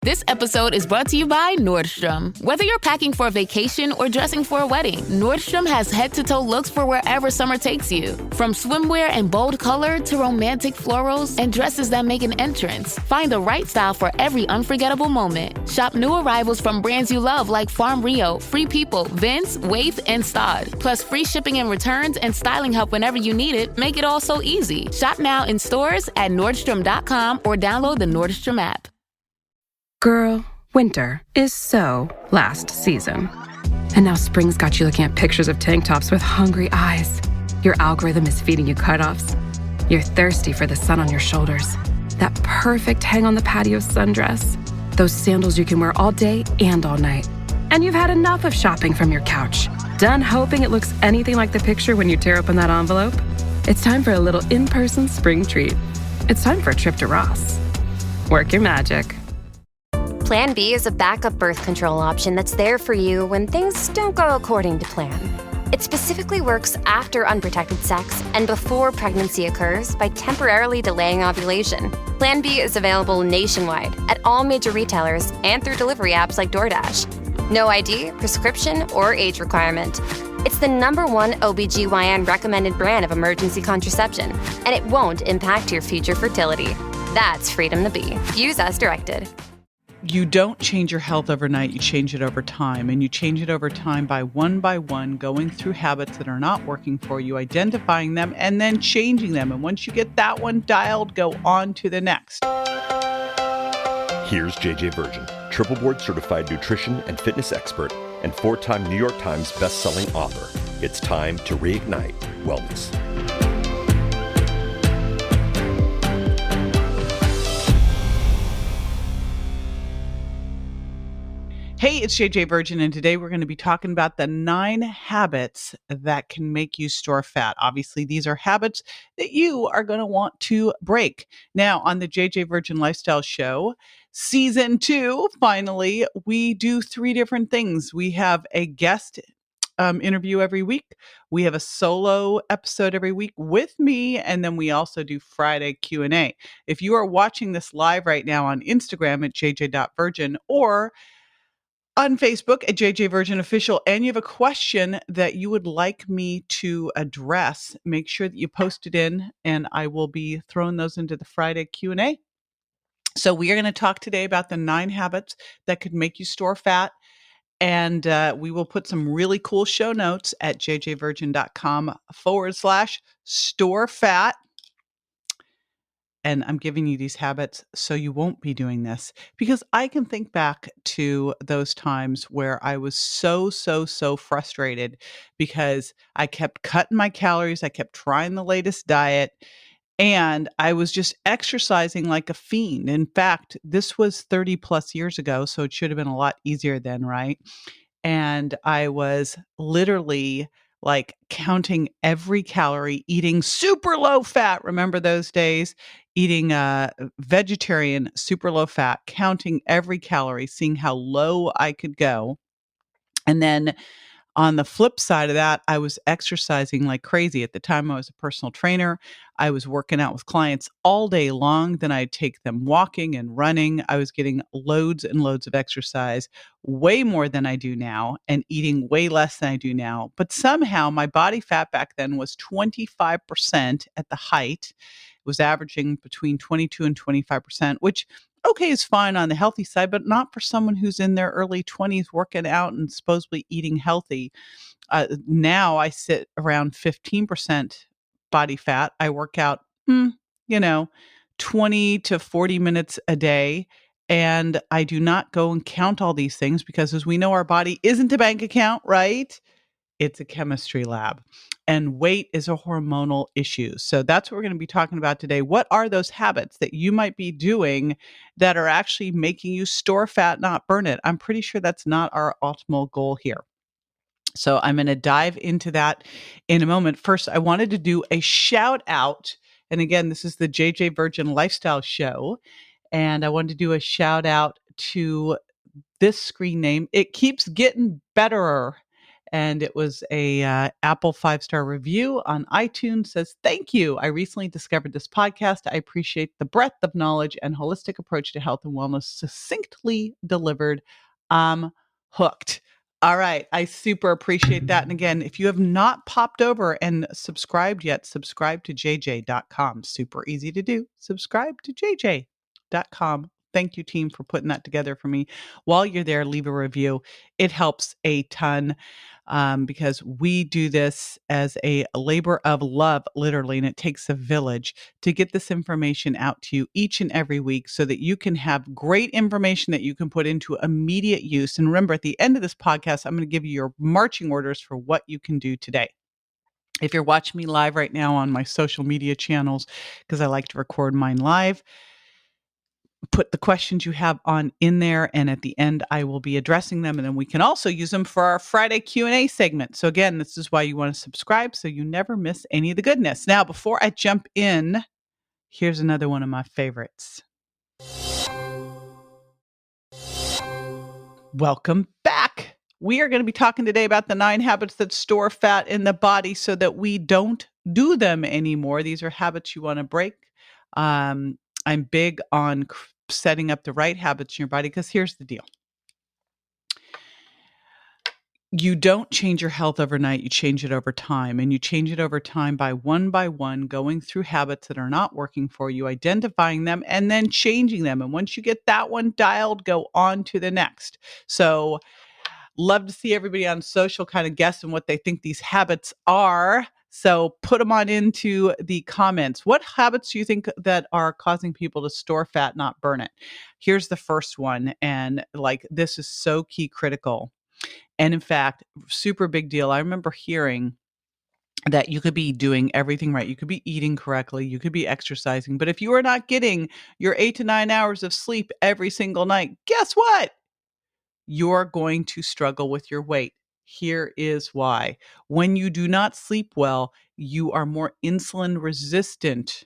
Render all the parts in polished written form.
This episode is brought to you by Nordstrom. Whether you're packing for a vacation or dressing for a wedding, Nordstrom has head-to-toe looks for wherever summer takes you. From swimwear and bold color to romantic florals and dresses that make an entrance, find the right style for every unforgettable moment. Shop new arrivals from brands you love like Farm Rio, Free People, Vince, Wait, and Stod. Plus free shipping and returns and styling help whenever you need it make it all so easy. Shop now in stores at Nordstrom.com or download the Nordstrom app. Girl, winter is so last season. And now spring's got you looking at pictures of tank tops with hungry eyes. Your algorithm is feeding you cutoffs. You're thirsty for the sun on your shoulders. That perfect hang on the patio sundress. Those sandals you can wear all day and all night. And you've had enough of shopping from your couch. Done hoping it looks anything like the picture when you tear open that envelope? It's time for a little in-person spring treat. It's time for a trip to Ross. Work your magic. Plan B is a backup birth control option that's there for you when things don't go according to plan. It specifically works after unprotected sex and before pregnancy occurs by temporarily delaying ovulation. Plan B is available nationwide at all major retailers and through delivery apps like DoorDash. No ID, prescription, or age requirement. It's the #1 OBGYN recommended brand of emergency contraception, and it won't impact your future fertility. That's freedom to be. Use as directed. You don't change your health overnight, you change it over time. And you change it over time by one going through habits that are not working for you, identifying them, and then changing them. And once you get that one dialed, go on to the next. Here's JJ Virgin, triple board certified nutrition and fitness expert and 4-time New York Times best-selling author. It's time to reignite wellness. Hey, it's JJ Virgin, and today we're going to be talking about the 9 habits that can make you store fat. Obviously, these are habits that you are going to want to break. Now, on the JJ Virgin Lifestyle Show, Season 2, finally, we do 3 different things. We have a guest interview every week. We have a solo episode every week with me, and then we also do Friday Q&A. If you are watching this live right now on Instagram at jj.virgin or on Facebook at JJ Virgin Official, and you have a question that you would like me to address, make sure that you post it in, and I will be throwing those into the Friday Q&A. So we are going to talk today about the 9 habits that could make you store fat, and we will put some really cool show notes at jjvirgin.com/store fat. And I'm giving you these habits so you won't be doing this, because I can think back to those times where I was so frustrated because I kept cutting my calories. I kept trying the latest diet, and I was just exercising like a fiend. In fact, this was 30 plus years ago, so it should have been a lot easier then, right? And I was literally like counting every calorie, eating super low fat. Remember those days? Eating vegetarian, super low fat, counting every calorie, seeing how low I could go. And then on the flip side of that, I was exercising like crazy. At the time, I was a personal trainer. I was working out with clients all day long. Then I'd take them walking and running. I was getting loads and loads of exercise, way more than I do now, and eating way less than I do now. But somehow my body fat back then was 25% at the height. It was averaging between 22 and 25%, which okay, is fine on the healthy side, but not for someone who's in their early 20s working out and supposedly eating healthy. Now I sit around 15% body fat. I work out, 20 to 40 minutes a day. And I do not go and count all these things because, as we know, our body isn't a bank account, right? It's a chemistry lab. And weight is a hormonal issue. So that's what we're going to be talking about today. What are those habits that you might be doing that are actually making you store fat, not burn it? I'm pretty sure that's not our optimal goal here. So I'm going to dive into that in a moment. First, I wanted to do a shout out. And again, this is the JJ Virgin Lifestyle Show. And I wanted to do a shout out to this screen name. It keeps getting better. and it was a Apple 5-star review on iTunes. Says, thank you. I recently discovered this podcast. I appreciate the breadth of knowledge and holistic approach to health and wellness succinctly delivered. I'm hooked. All right. I super appreciate that. And again, if you have not popped over and subscribed yet, subscribe to jj.com. Super easy to do. Subscribe to jj.com. Thank you, team, for putting that together for me. While you're there, leave a review. It helps a ton because we do this as a labor of love, literally, and it takes a village to get this information out to you each and every week so that you can have great information that you can put into immediate use. And remember, at the end of this podcast, I'm going to give you your marching orders for what you can do today. If you're watching me live right now on my social media channels, because I like to record mine live, put the questions you have on in there, and at the end I will be addressing them, and then we can also use them for our Friday Q&A segment. So again, this is why you want to subscribe so you never miss any of the goodness. Now, before I jump in, here's another one of my favorites. Welcome back. We are going to be talking today about the 9 habits that store fat in the body so that we don't do them anymore. These are habits you want to break. I'm big on setting up the right habits in your body because here's the deal. You don't change your health overnight. You change it over time, and you change it over time by one, going through habits that are not working for you, identifying them, and then changing them. And once you get that one dialed, go on to the next. So love to see everybody on social kind of guessing what they think these habits are. So put them on into the comments. What habits do you think that are causing people to store fat, not burn it? Here's the first one. And this is so key critical. And in fact, super big deal. I remember hearing that you could be doing everything right. You could be eating correctly. You could be exercising. But if you are not getting your 8 to 9 hours of sleep every single night, guess what? You're going to struggle with your weight. Here is why. When you do not sleep well, you are more insulin resistant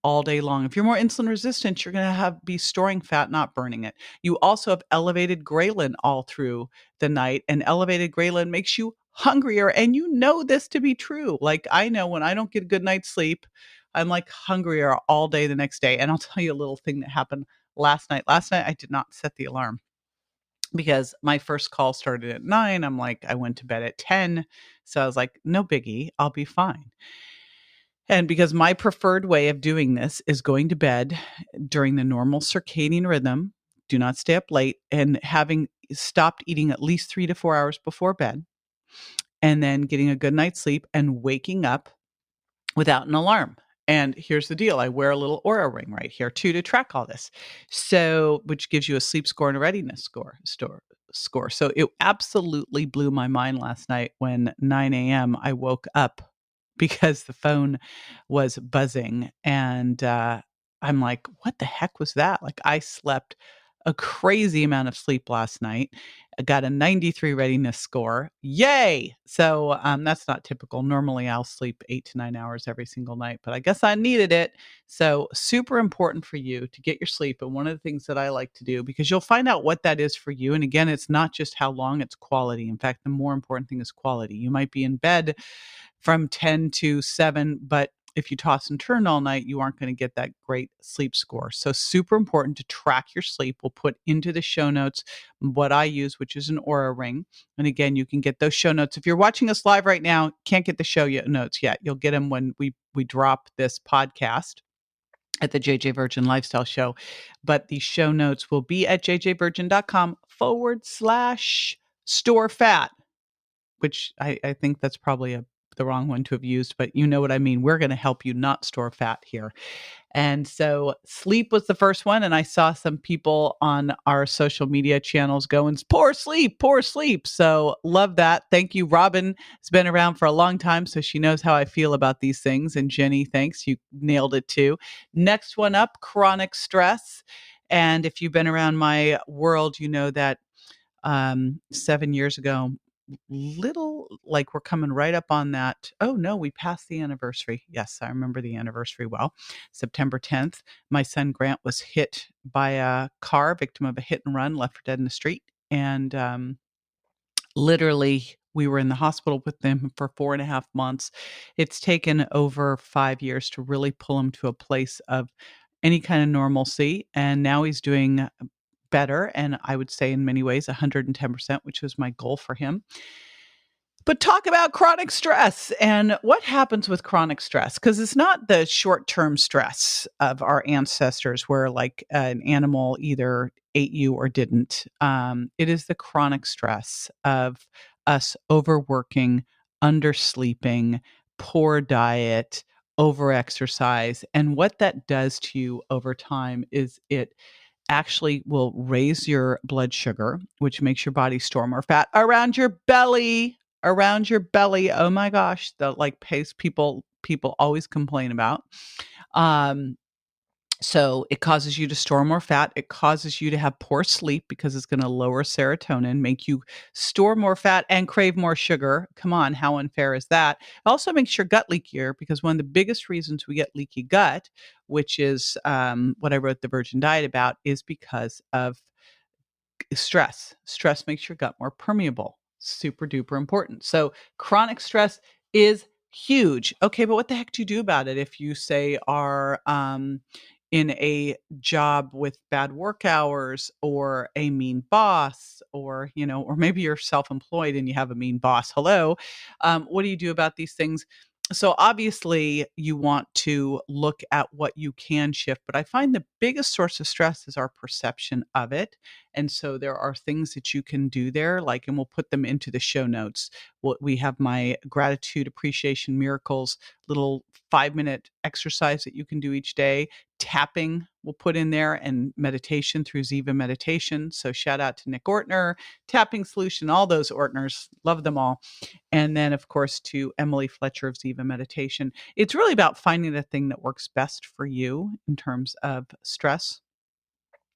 all day long. If you're more insulin resistant, you're going to be storing fat, not burning it. You also have elevated ghrelin all through the night, and elevated ghrelin makes you hungrier. And you know this to be true. I know when I don't get a good night's sleep, I'm hungrier all day the next day. And I'll tell you a little thing that happened last night. Last night, I did not set the alarm because my first call started at 9. I went to bed at 10. So I was like, no biggie, I'll be fine. And because my preferred way of doing this is going to bed during the normal circadian rhythm, do not stay up late, and having stopped eating at least 3 to 4 hours before bed, and then getting a good night's sleep and waking up without an alarm. And here's the deal. I wear a little Oura ring right here too to track all this. So, which gives you a sleep score and a readiness score. So it absolutely blew my mind last night when 9 a.m. I woke up because the phone was buzzing, and I'm like, what the heck was that? I slept a crazy amount of sleep last night. I got a 93 readiness score. Yay! So that's not typical. Normally I'll sleep 8 to 9 hours every single night, but I guess I needed it. So super important for you to get your sleep. And one of the things that I like to do, because you'll find out what that is for you. And again, it's not just how long, it's quality. In fact, the more important thing is quality. You might be in bed from 10 to 7, but if you toss and turn all night, you aren't going to get that great sleep score. So super important to track your sleep. We'll put into the show notes what I use, which is an Oura ring. And again, you can get those show notes. If you're watching us live right now, can't get the show notes yet. You'll get them when we drop this podcast at the JJ Virgin Lifestyle Show. But the show notes will be at jjvirgin.com/store fat, which I think that's probably the wrong one to have used, but you know what I mean. We're going to help you not store fat here. And so sleep was the first one. And I saw some people on our social media channels going, poor sleep. So love that. Thank you. Robin has been around for a long time, so she knows how I feel about these things. And Jenny, thanks. You nailed it too. Next one up, chronic stress. And if you've been around my world, you know that 7 years ago, we're coming right up on that. Oh no, we passed the anniversary. Yes, I remember the anniversary well. September 10th, my son Grant was hit by a car, victim of a hit and run, left for dead in the street. And Literally, we were in the hospital with him for 4.5 months. It's taken over 5 years to really pull him to a place of any kind of normalcy. And now he's doing better. And I would say in many ways, 110%, which was my goal for him. But talk about chronic stress and what happens with chronic stress, because it's not the short-term stress of our ancestors where like an animal either ate you or didn't. It is the chronic stress of us overworking, undersleeping, poor diet, overexercise. And what that does to you over time is it actually will raise your blood sugar, which makes your body store more fat around your belly. Around your belly. Oh my gosh, the like pace people always complain about. Um, so it causes you to store more fat. It causes you to have poor sleep because it's going to lower serotonin, make you store more fat and crave more sugar. Come on, how unfair is that? It also makes your gut leakier because one of the biggest reasons we get leaky gut, which is what I wrote the Virgin Diet about, is because of stress. Stress makes your gut more permeable. Super duper important. So chronic stress is huge. Okay, but what the heck do you do about it if you say are in a job with bad work hours or a mean boss, or or maybe you're self-employed and you have a mean boss. Hello. What do you do about these things? So obviously you want to look at what you can shift, but I find the biggest source of stress is our perception of it. And so there are things that you can do there, like, and we'll put them into the show notes. We have my gratitude, appreciation, miracles, little 5-minute exercise that you can do each day. Tapping we'll put in there, and meditation through Ziva Meditation. So shout out to Nick Ortner, Tapping Solution, all those Ortners, love them all. And then, of course, to Emily Fletcher of Ziva Meditation. It's really about finding the thing that works best for you in terms of stress.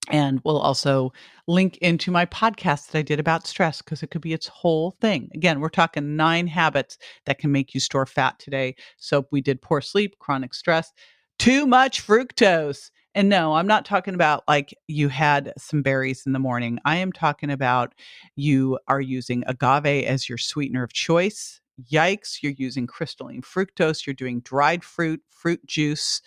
And we'll also link into my podcast that I did about stress because it could be its whole thing. Again, we're talking 9 habits that can make you store fat today. So we did poor sleep, chronic stress, too much fructose. And no, I'm not talking about like you had some berries in the morning. I am talking about you are using agave as your sweetener of choice. Yikes, you're using crystalline fructose. You're doing dried fruit, fruit juice.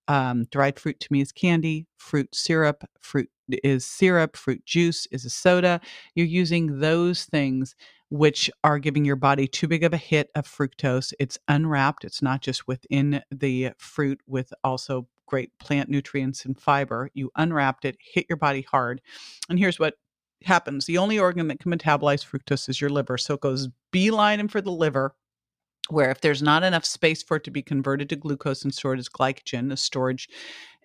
Dried fruit to me is candy, fruit syrup, fruit is syrup, fruit juice is a soda. You're using those things which are giving your body too big of a hit of fructose. It's unwrapped. It's not just within the fruit with also great plant nutrients and fiber. You unwrapped it, hit your body hard. And here's what happens. The only organ that can metabolize fructose is your liver. So it goes beelining for the liver, where if there's not enough space for it to be converted to glucose and stored as glycogen, as storage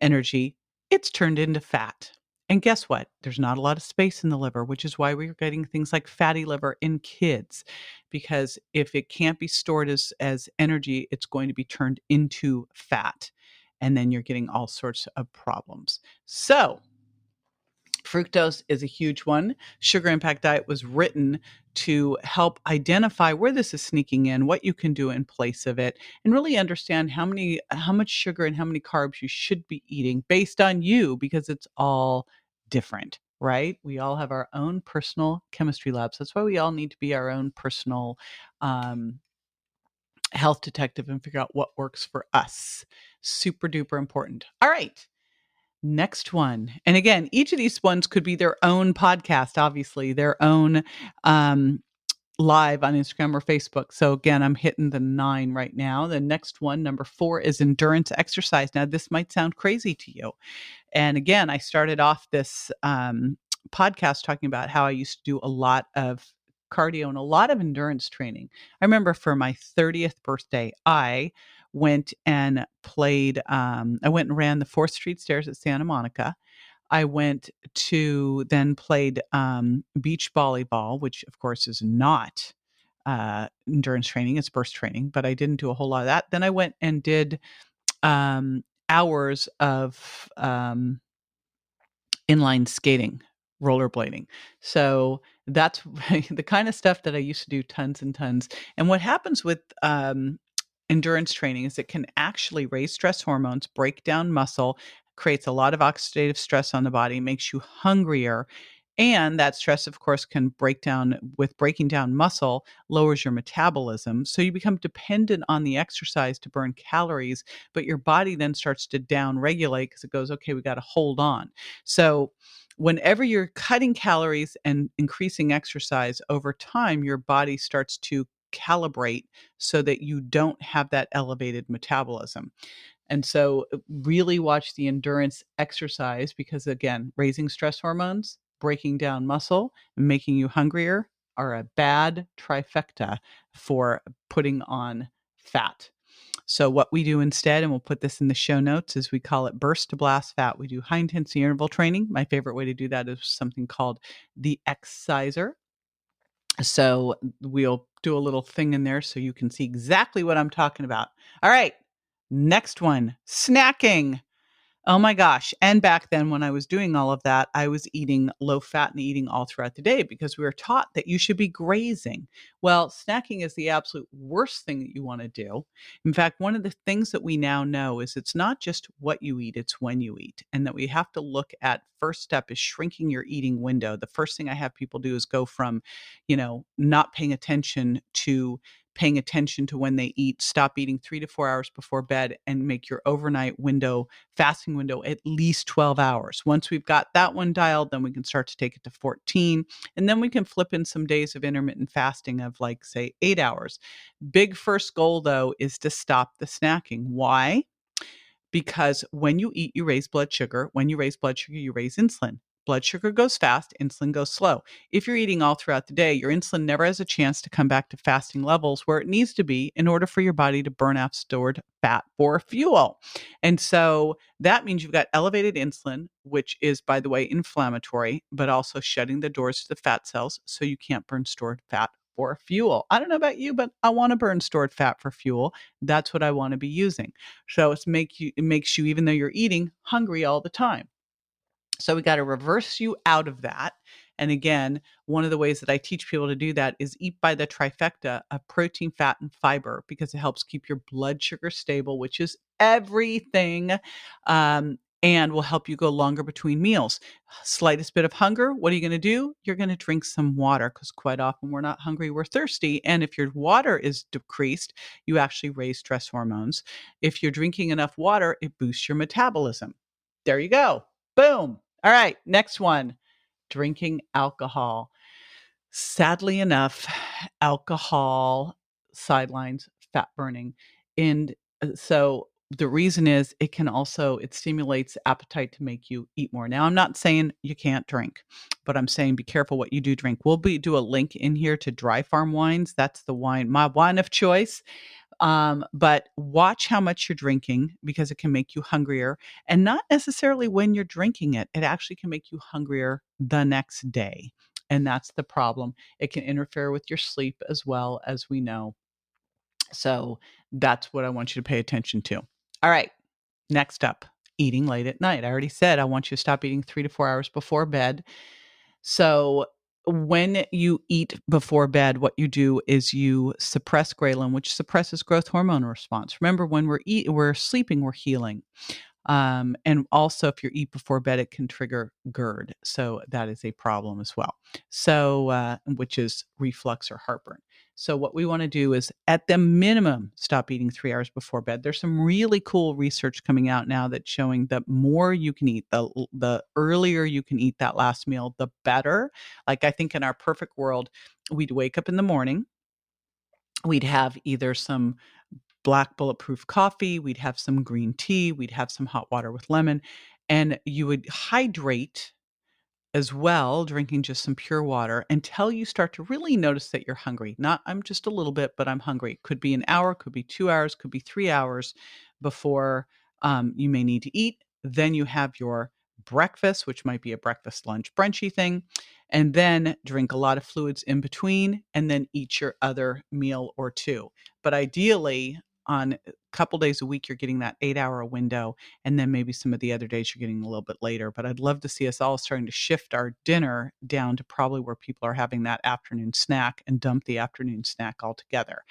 energy, it's turned into fat. And guess what? There's not a lot of space in the liver, which is why we're getting things like fatty liver in kids. Because if it can't be stored as energy, it's going to be turned into fat. And then you're getting all sorts of problems. So fructose is a huge one. Sugar Impact Diet was written to help identify where this is sneaking in, what you can do in place of it, and really understand how much sugar and how many carbs you should be eating based on you, because it's all different, right? We all have our own personal chemistry labs. That's why we all need to be our own personal health detective and figure out what works for us. Super duper important. All right. Next one. And again, each of these ones could be their own podcast, obviously, their own live on Instagram or Facebook. So again, I'm hitting the 9 right now. The next one, number 4, is endurance exercise. Now, this might sound crazy to you. And again, I started off this podcast talking about how I used to do a lot of cardio and a lot of endurance training. I remember for my 30th birthday, I went and ran the 4th Street stairs at Santa Monica. I went to then played beach volleyball, which of course is not endurance training, it's burst training, but I didn't do a whole lot of that. Then I went and did hours of inline skating, rollerblading. So that's the kind of stuff that I used to do tons and tons. And what happens with endurance training is it can actually raise stress hormones, break down muscle, creates a lot of oxidative stress on the body, makes you hungrier. And that stress, of course, can breaking down muscle, lowers your metabolism. So you become dependent on the exercise to burn calories, but your body then starts to down regulate because it goes, okay, we got to hold on. So whenever you're cutting calories and increasing exercise over time, your body starts to calibrate so that you don't have that elevated metabolism. And so really watch the endurance exercise because, again, raising stress hormones, breaking down muscle, and making you hungrier are a bad trifecta for putting on fat. So what we do instead, and we'll put this in the show notes, is we call it burst to blast fat. We do high intensity interval training. My favorite way to do that is something called the exerciser. So we'll do a little thing in there so you can see exactly what I'm talking about. All right, next one, snacking. Oh my gosh. And back then, when I was doing all of that, I was eating low fat and eating all throughout the day because we were taught that you should be grazing. Well, snacking is the absolute worst thing that you want to do. In fact, one of the things that we now know is it's not just what you eat, it's when you eat. And that we have to look at first step is shrinking your eating window. The first thing I have people do is go from, not paying attention to paying attention to when they eat, stop eating 3 to 4 hours before bed, and make your overnight fasting window at least 12 hours. Once we've got that one dialed, then we can start to take it to 14. And then we can flip in some days of intermittent fasting of like, say, 8 hours. Big first goal, though, is to stop the snacking. Why? Because when you eat, you raise blood sugar. When you raise blood sugar, you raise insulin. Blood sugar goes fast, insulin goes slow. If you're eating all throughout the day, your insulin never has a chance to come back to fasting levels where it needs to be in order for your body to burn off stored fat for fuel. And so that means you've got elevated insulin, which is, by the way, inflammatory, but also shutting the doors to the fat cells so you can't burn stored fat for fuel. I don't know about you, but I want to burn stored fat for fuel. That's what I want to be using. So it makes you, even though you're eating, hungry all the time. So we got to reverse you out of that. And again, one of the ways that I teach people to do that is eat by the trifecta of protein, fat, and fiber because it helps keep your blood sugar stable, which is everything. And will help you go longer between meals. Slightest bit of hunger, what are you going to do? You're going to drink some water because quite often we're not hungry, we're thirsty. And if your water is decreased, you actually raise stress hormones. If you're drinking enough water, it boosts your metabolism. There you go. Boom. All right, next one, drinking alcohol. Sadly enough, alcohol sidelines fat burning. And so the reason is it stimulates appetite to make you eat more. Now, I'm not saying you can't drink, but I'm saying be careful what you do drink. We'll do a link in here to Dry Farm wines. That's the wine, my wine of choice. But watch how much you're drinking because it can make you hungrier, and not necessarily when you're drinking it. It actually can make you hungrier the next day. And that's the problem. It can interfere with your sleep as well, as we know. So that's what I want you to pay attention to. All right. Next up, eating late at night. I already said I want you to stop eating 3 to 4 hours before bed. So when you eat before bed, what you do is you suppress ghrelin, which suppresses growth hormone response. Remember, when we're sleeping, we're healing. And also, if you eat before bed, it can trigger GERD. So that is a problem as well. So, which is reflux or heartburn. So what we want to do is, at the minimum, stop eating 3 hours before bed. There's some really cool research coming out now that's showing that more you can eat, the earlier you can eat that last meal, the better. Like, I think in our perfect world, we'd wake up in the morning, we'd have either some black bulletproof coffee, we'd have some green tea, we'd have some hot water with lemon, and you would hydrate as well, drinking just some pure water until you start to really notice that you're hungry. Not, I'm just a little bit, but I'm hungry. Could be an hour, could be 2 hours, could be 3 hours before you may need to eat. Then you have your breakfast, which might be a breakfast, lunch, brunchy thing, and then drink a lot of fluids in between, and then eat your other meal or two. But ideally, on a couple days a week, you're getting that 8-hour window. And then maybe some of the other days you're getting a little bit later. But I'd love to see us all starting to shift our dinner down to probably where people are having that afternoon snack and dump the afternoon snack altogether.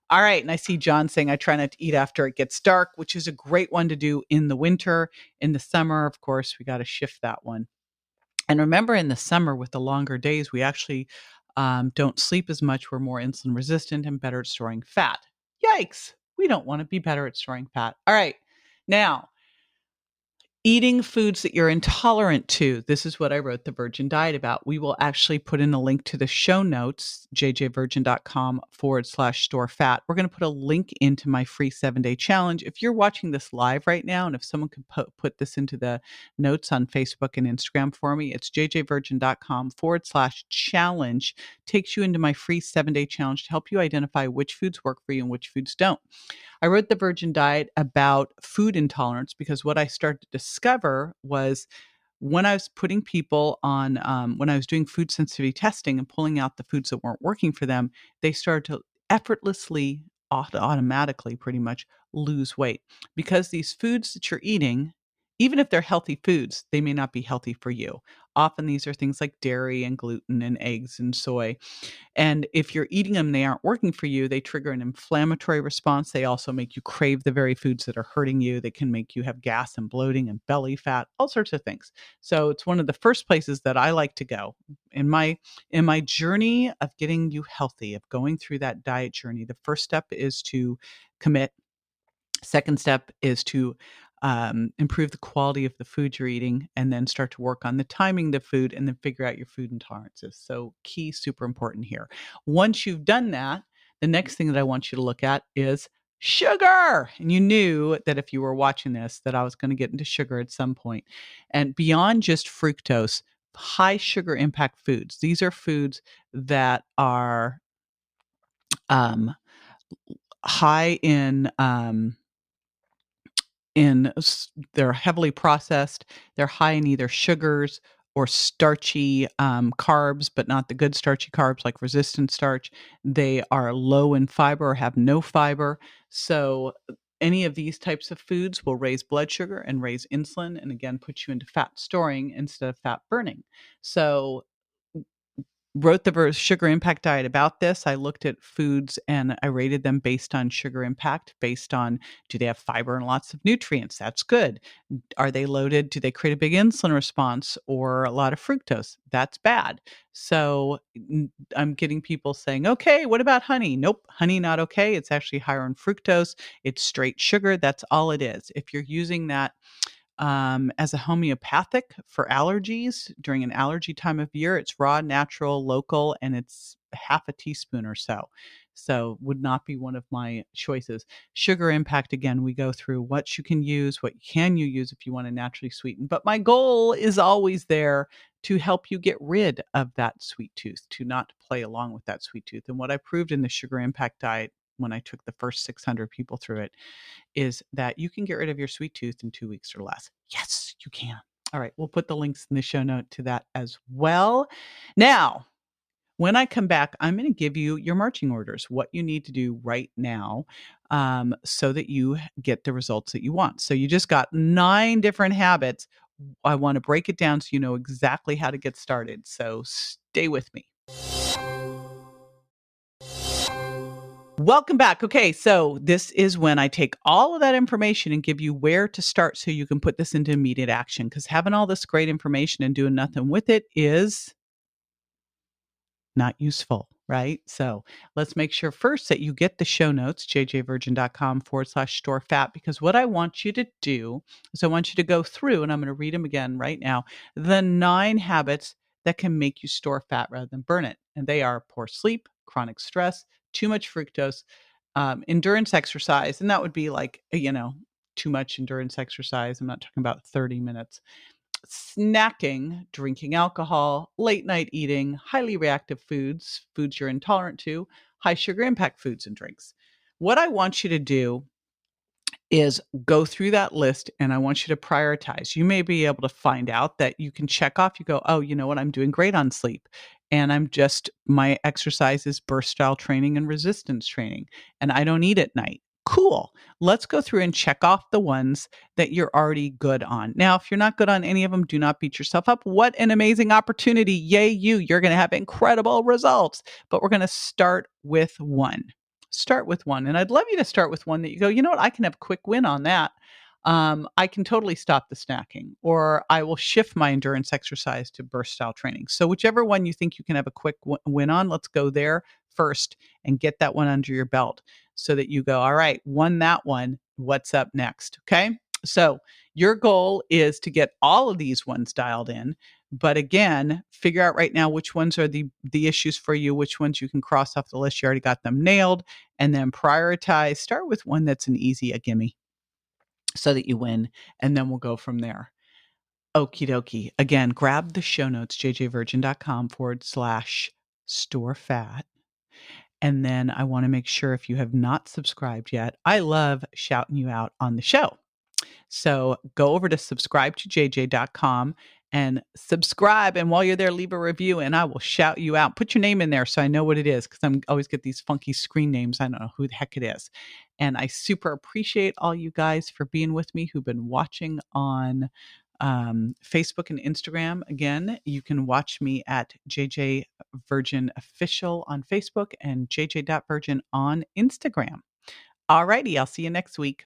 All right. And I see John saying, I try not to eat after it gets dark, which is a great one to do in the winter. In the summer, of course, we got to shift that one. And remember, in the summer with the longer days, we actually don't sleep as much. We're more insulin resistant and better at storing fat. Yikes. We don't want to be better at storing fat. All right. Now, eating foods that you're intolerant to. This is what I wrote the Virgin Diet about. We will actually put in a link to the show notes, jjvirgin.com/store fat. We're going to put a link into my free 7-day challenge. If you're watching this live right now, and if someone could put this into the notes on Facebook and Instagram for me, it's jjvirgin.com/challenge. Takes you into my free 7-day challenge to help you identify which foods work for you and which foods don't. I wrote the Virgin Diet about food intolerance because what I started to discover was when I was putting people on, when I was doing food sensitivity testing and pulling out the foods that weren't working for them, they started to effortlessly, automatically pretty much lose weight because these foods that you're eating, even if they're healthy foods, they may not be healthy for you. Often these are things like dairy and gluten and eggs and soy. And if you're eating them, they aren't working for you, they trigger an inflammatory response. They also make you crave the very foods that are hurting you. They can make you have gas and bloating and belly fat, all sorts of things. So it's one of the first places that I like to go in my journey of getting you healthy, of going through that diet journey. The first step is to commit. Second step is to improve the quality of the food you're eating, and then start to work on the timing of the food, and then figure out your food intolerances. So key, super important here. Once you've done that, the next thing that I want you to look at is sugar. And you knew that if you were watching this, that I was going to get into sugar at some point. And beyond just fructose, high sugar impact foods. These are foods that are high they're heavily processed. They're high in either sugars or starchy carbs, but not the good starchy carbs like resistant starch. They are low in fiber or have no fiber. So any of these types of foods will raise blood sugar and raise insulin, and again, put you into fat storing instead of fat burning. So wrote the sugar impact diet about this. I looked at foods and I rated them based on sugar impact, based on, do they have fiber and lots of nutrients? That's good. Are they loaded? Do they create a big insulin response or a lot of fructose? That's bad. So I'm getting people saying, okay, what about honey? Nope, honey not okay. It's actually higher in fructose. It's straight sugar. That's all it is. If you're using that as a homeopathic for allergies during an allergy time of year, it's raw, natural, local, and it's half a teaspoon or so. So would not be one of my choices. Sugar impact, again, we go through what you can use, what can you use if you want to naturally sweeten. But my goal is always there to help you get rid of that sweet tooth, to not play along with that sweet tooth. And what I proved in the sugar impact diet when I took the first 600 people through it is that you can get rid of your sweet tooth in 2 weeks or less. Yes, you can. All right, we'll put the links in the show note to that as well. Now, when I come back, I'm going to give you your marching orders, what you need to do right now so that you get the results that you want. So you just got 9 different habits. I want to break it down so you know exactly how to get started. So stay with me. Welcome back. Okay, so this is when I take all of that information and give you where to start so you can put this into immediate action, because having all this great information and doing nothing with it is not useful, right? So let's make sure first that you get the show notes, jjvirgin.com/store fat, because what I want you to do is I want you to go through, and I'm going to read them again right now, the 9 habits that can make you store fat rather than burn it. And they are poor sleep, chronic stress, too much fructose, endurance exercise. And that would be like, too much endurance exercise. I'm not talking about 30 minutes. Snacking, drinking alcohol, late night eating, highly reactive foods you're intolerant to, high sugar impact foods and drinks. What I want you to do is go through that list, and I want you to prioritize. You may be able to find out that you can check off. You go, oh, you know what? I'm doing great on sleep. And my exercise is burst style training and resistance training. And I don't eat at night. Cool. Let's go through and check off the ones that you're already good on. Now, if you're not good on any of them, do not beat yourself up. What an amazing opportunity. Yay, you. You're going to have incredible results. But we're going to start with one. Start with one. And I'd love you to start with one that you go, you know what? I can have a quick win on that. I can totally stop the snacking, or I will shift my endurance exercise to burst style training. So whichever one you think you can have a quick win on, let's go there first and get that one under your belt so that you go, all right, won that one. What's up next? Okay. So your goal is to get all of these ones dialed in. But again, figure out right now which ones are the issues for you, which ones you can cross off the list. You already got them nailed. And then prioritize. Start with one that's an easy, a gimme, so that you win. And then we'll go from there. Okie dokie. Again, grab the show notes, jjvirgin.com/store fat. And then I want to make sure, if you have not subscribed yet, I love shouting you out on the show. So go over to subscribe2jj.com and subscribe. And while you're there, leave a review and I will shout you out. Put your name in there so I know what it is, because I always get these funky screen names. I don't know who the heck it is. And I super appreciate all you guys for being with me who've been watching on Facebook and Instagram. Again, you can watch me at JJ Virgin Official on Facebook and jj.virgin on Instagram. All righty, I'll see you next week.